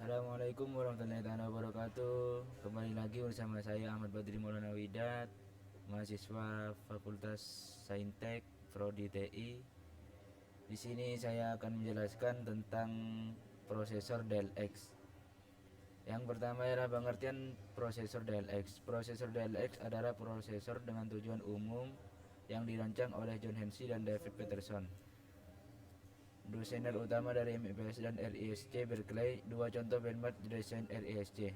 Assalamualaikum warahmatullahi wabarakatuh. Kembali lagi bersama saya Ahmad Badri Maulana Widat, mahasiswa Fakultas Saintek Prodi TI. Di sini saya akan menjelaskan tentang prosesor DLX. Yang pertama adalah pengertian prosesor DLX. Prosesor DLX adalah prosesor dengan tujuan umum yang dirancang oleh John Hensey dan David Peterson, desainer utama dari MIPS dan RISC Berkeley. Dua contoh benchmark desain RISC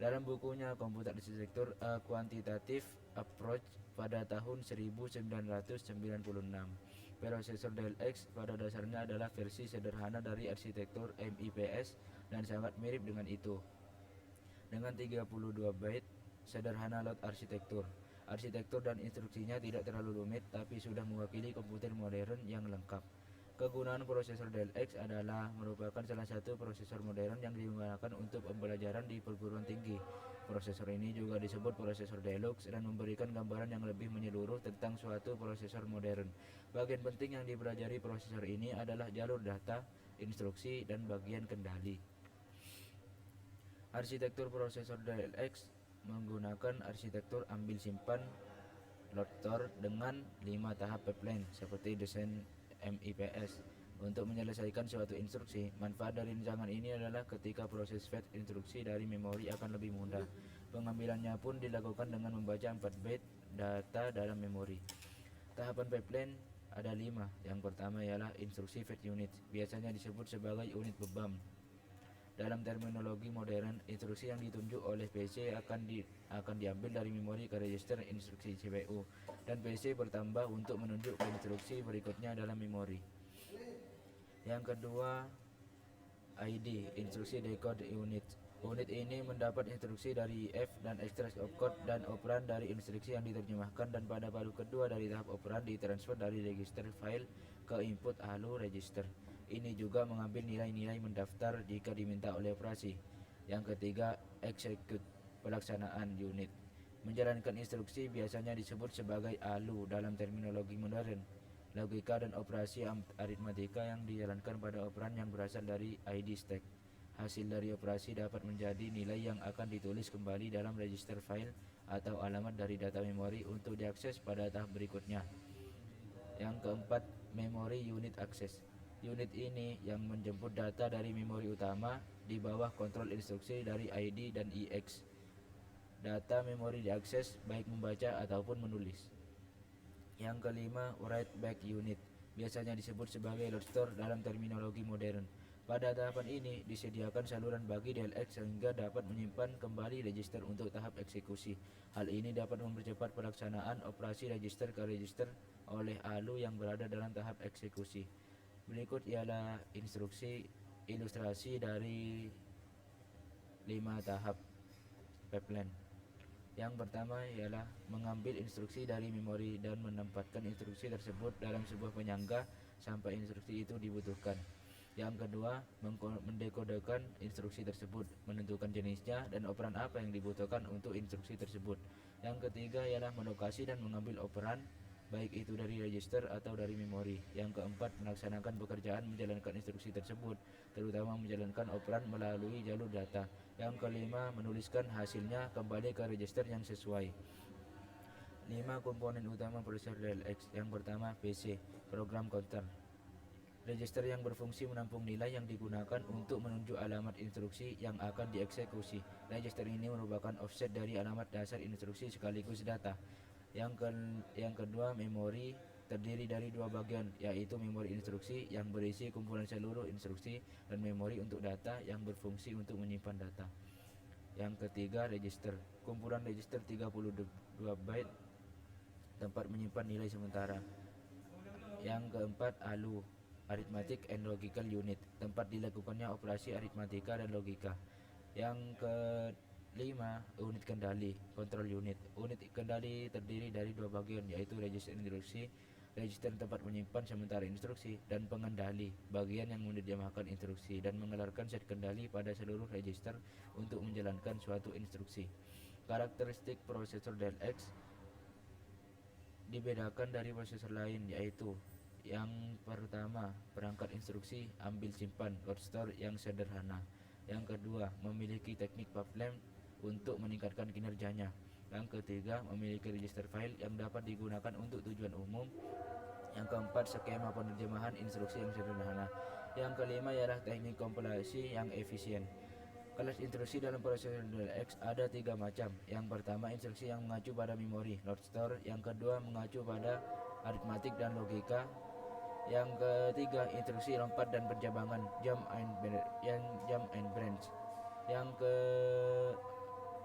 dalam bukunya Komputer Arsitektur A Quantitative Approach pada tahun 1996. Prosesor DLX pada dasarnya adalah versi sederhana dari arsitektur MIPS dan sangat mirip dengan itu. Dengan 32 bit sederhana load arsitektur. Arsitektur dan instruksinya tidak terlalu rumit, tapi sudah mewakili komputer modern yang lengkap. Kegunaan prosesor DLX adalah merupakan salah satu prosesor modern yang digunakan untuk pembelajaran di perguruan tinggi. Prosesor ini juga disebut prosesor deluxe dan memberikan gambaran yang lebih menyeluruh tentang suatu prosesor modern. Bagian penting yang dipelajari prosesor ini adalah jalur data, instruksi, dan bagian kendali. Arsitektur prosesor DLX menggunakan arsitektur ambil simpan load store dengan 5 tahap pipeline seperti desain MIPS. Untuk menyelesaikan suatu instruksi, manfaat dari rancangan ini adalah ketika proses fetch instruksi dari memori akan lebih mudah. Pengambilannya pun dilakukan dengan membaca 4 bit data dalam memori. Tahapan pipeline ada 5. Yang pertama ialah instruksi fetch unit, biasanya disebut sebagai unit beban. Dalam terminologi modern, instruksi yang ditunjuk oleh PC akan diambil dari memori ke register instruksi CPU, dan PC bertambah untuk menunjuk ke instruksi berikutnya dalam memori. Yang kedua, ID, instruksi decode unit. Unit ini mendapat instruksi dari F dan extract opcode dan operan dari instruksi yang diterjemahkan, dan pada palu kedua dari tahap operan ditransfer dari register file ke input ALU register. Ini juga mengambil nilai-nilai mendaftar jika diminta oleh operasi. Yang ketiga, execute, pelaksanaan unit. Menjalankan instruksi biasanya disebut sebagai ALU dalam terminologi modern. Logika dan operasi aritmatika yang dijalankan pada operan yang berasal dari ID stack. Hasil dari operasi dapat menjadi nilai yang akan ditulis kembali dalam register file atau alamat dari data memori untuk diakses pada tahap berikutnya. Yang keempat, memory unit access. Unit ini yang menjemput data dari memori utama di bawah kontrol instruksi dari ID dan EX. Data memori diakses baik membaca ataupun menulis. Yang kelima, write back unit, biasanya disebut sebagai load store dalam terminologi modern. Pada tahapan ini disediakan saluran bagi DLX sehingga dapat menyimpan kembali register untuk tahap eksekusi. Hal ini dapat mempercepat pelaksanaan operasi register ke register oleh ALU yang berada dalam tahap eksekusi. Berikut ialah instruksi ilustrasi dari 5 tahap pipeline. Yang pertama ialah mengambil instruksi dari memori dan menempatkan instruksi tersebut dalam sebuah penyangga sampai instruksi itu dibutuhkan. Yang kedua, mendekodekan instruksi tersebut, menentukan jenisnya dan operan apa yang dibutuhkan untuk instruksi tersebut. Yang ketiga ialah melokasi dan mengambil operan, baik itu dari register atau dari memori. Yang keempat, melaksanakan pekerjaan menjalankan instruksi tersebut, terutama menjalankan operan melalui jalur data. Yang kelima, menuliskan hasilnya kembali ke register yang sesuai. 5 komponen utama prosesor DLX. Yang pertama, PC, program counter. Register yang berfungsi menampung nilai yang digunakan untuk menunjuk alamat instruksi yang akan dieksekusi. Register ini merupakan offset dari alamat dasar instruksi sekaligus data. Yang kedua, memori, terdiri dari 2 bagian, yaitu memori instruksi yang berisi kumpulan seluruh instruksi dan memori untuk data yang berfungsi untuk menyimpan data. Yang ketiga, register, kumpulan register 32 byte tempat menyimpan nilai sementara. Yang keempat, ALU, Arithmetic and Logical Unit, tempat dilakukannya operasi aritmatika dan logika. Yang kelima, unit kendali, control unit. Unit kendali terdiri dari 2 bagian, yaitu register instruksi, register tempat menyimpan sementara instruksi, dan pengendali, bagian yang menerjemahkan instruksi dan mengelarkan set kendali pada seluruh register untuk menjalankan suatu instruksi. Karakteristik prosesor DLX dibedakan dari prosesor lain, yaitu yang pertama, perangkat instruksi ambil simpan load store yang sederhana. Yang kedua, memiliki teknik pipeline untuk meningkatkan kinerjanya. Yang ketiga, memiliki register file yang dapat digunakan untuk tujuan umum. Yang keempat, skema penerjemahan instruksi yang sederhana. Yang kelima ialah teknik kompilasi yang efisien. Kelas instruksi dalam prosesor DLX ada 3 macam. Yang pertama, instruksi yang mengacu pada memori load store. Yang kedua, mengacu pada aritmatik dan logika. Yang ketiga, instruksi lompat dan pencabangan jump and branch. Yang ke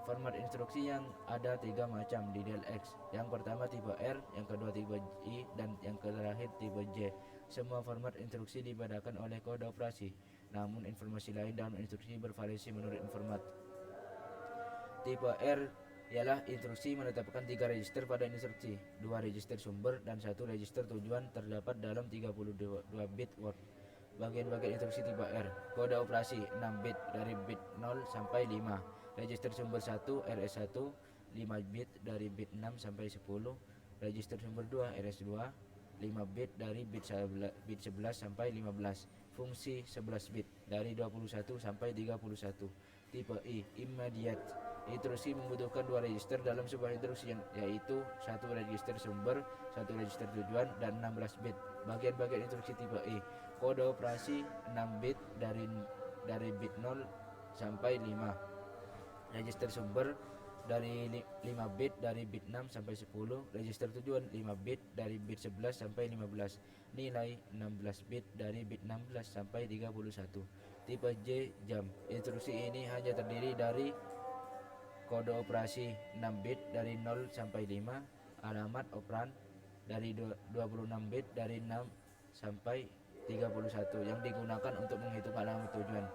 format instruksi yang ada 3 macam di DLX. Yang pertama tipe R, yang kedua tipe I, dan yang terakhir tipe J. Semua format instruksi dibedakan oleh kode operasi, namun informasi lain dalam instruksi bervariasi menurut format. Tipe R ialah instruksi menetapkan 3 register pada instruksi, 2 register sumber dan 1 register tujuan terdapat dalam 32 bit word. Bagian-bagian instruksi tipe R. Kode operasi 6 bit dari bit 0 sampai 5. Register sumber 1 RS1 5 bit dari bit 6 sampai 10. Register sumber 2 RS2 5 bit dari bit 11 sampai 15. Fungsi 11 bit dari 21 sampai 31. Tipe I, immediate. Instruksi membutuhkan 2 register dalam sebuah instruksi, yaitu 1 register sumber, 1 register tujuan, dan 16 bit. Bagian-bagian instruksi tipe I. Kode operasi 6 bit dari bit 0 sampai 5. Register sumber dari 5 bit dari bit 6 sampai 10. Register tujuan 5 bit dari bit 11 sampai 15. Nilai 16 bit dari bit 16 sampai 31. Tipe J, jump. Instruksi ini hanya terdiri dari kode operasi 6 bit dari 0 sampai 5, alamat operan dari 26 bit dari 6 sampai 31 yang digunakan untuk menghitung alamat tujuan.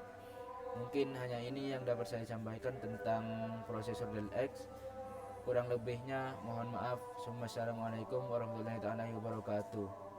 Mungkin hanya ini yang dapat saya sampaikan tentang prosesor DLX. Kurang lebihnya mohon maaf. Assalamualaikum warahmatullahi wabarakatuh.